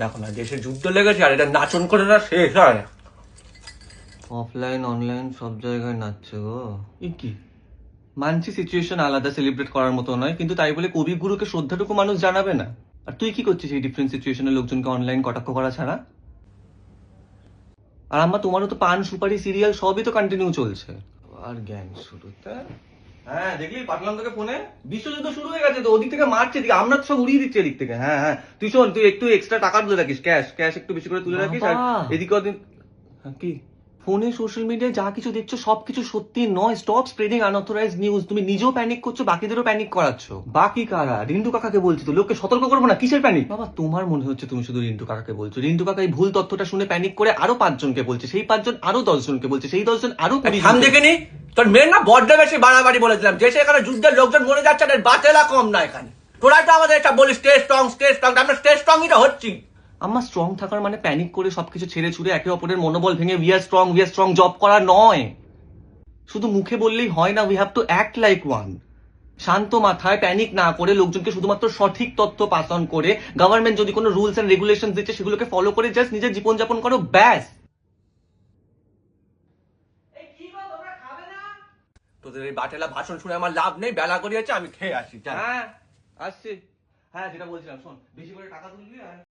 দেখো না, দেশে যুদ্ধ লেগেছে আর এটা নাচন করে না শেষ হয়। অফলাইন অনলাইন সব জায়গায় নাচছে গো। কি মানছি সিচুয়েশন আলাদা, সেলিব্রেট করার মতো নয়, কিন্তু তাই বলে কবিগুরুকে শ্রদ্ধাটুকু মানুষ জানাবে না? আর তুই কি করছিস এই ডিফারেন্ট সিচুয়েশনে লোকজনকে অনলাইন কটাক্ষ করা ছাড়া? আর আমার তোমারও তো পান সুপারি সিরিয়াল সবই তো কন্টিনিউ চলছে। আর জ্ঞান শুরু হ্যাঁ, দেখলি পাঠালাম তোকে ফোনে, বিশ্বযুদ্ধ শুরু হয়ে গেছে তো, ওদিক থেকে মারছে, এদিকে আমরা তো সব উড়িয়ে দিচ্ছি এদিক থেকে। হ্যাঁ হ্যাঁ, তুই শোন, তুই একটু এক্সট্রা টাকা তুলে রাখিস, ক্যাশ ক্যাশ একটু বেশি করে তুলে রাখিস। আর এদিকে ওদিন কি ফোনে সোশ্যাল মিডিয়ায় যা কিছু দেখছো সবকিছু সত্যি নয়। Stop spreading unauthorised news. তুমি নিজেও প্যানিক করছো, বাকিদেরও প্যানিক করাচ্ছ। বাকি কারা? রিন্টু কাকাকে বলছি তো, লোককে সতর্ক করবো না? কিসের প্যানিক বাবা? তোমার মনে হচ্ছে তুমি শুধু রিন্টু কাকাকে বলছো। রিন্টু কাকা এই ভুল তথ্যটা শুনে প্যানিক করে আরো 5 জনকে বলছে, সেই 5 জন আরো 10 জনকে বলছে, সেই 10 জন আরো 20 থাম দেখে নি, তোর মেয়ের না বড্ড বেশি বাড়াবাড়ি বলেছিলাম। দেশে এখানে যুদ্ধের লোকজন মরে যাচ্ছে আর বাতেলা কম না এখানে। তোরাই তো আমাদের এটা বলিস স্টে স্ট্রং স্টে স্ট্রং, আমরা স্টে স্ট্রংই তো হচ্ছি। আমার স্ট্রং থাকার মানে প্যানিক করে সবকিছু ছেড়ে ছুড়ে একে অপরের মনোবল ভেঙে উই আর স্ট্রং জব করা নয়। শুধু মুখে বললেই হয় না, we have to act like one. শান্ত মাথায় প্যানিক না করে লোকজনকে শুধুমাত্র সঠিক তথ্য পাস অন করে, গভর্নমেন্ট যদি কোনো রুলস এন্ড রেগুলেশন দিচ্ছে সেগুলোকে ফলো করে জাস্ট নিজের জীবনযাপন করো, ব্যাস। তোদের এই বাটেলা ভাষণ শুনে আমার লাভ নেই, বেলা করিয়েছে, আমি খেয়ে আসি। হ্যাঁ আসছি। হ্যাঁ যেটা বলছিলাম, শোন, বেশি করে টাকা তুলবি আর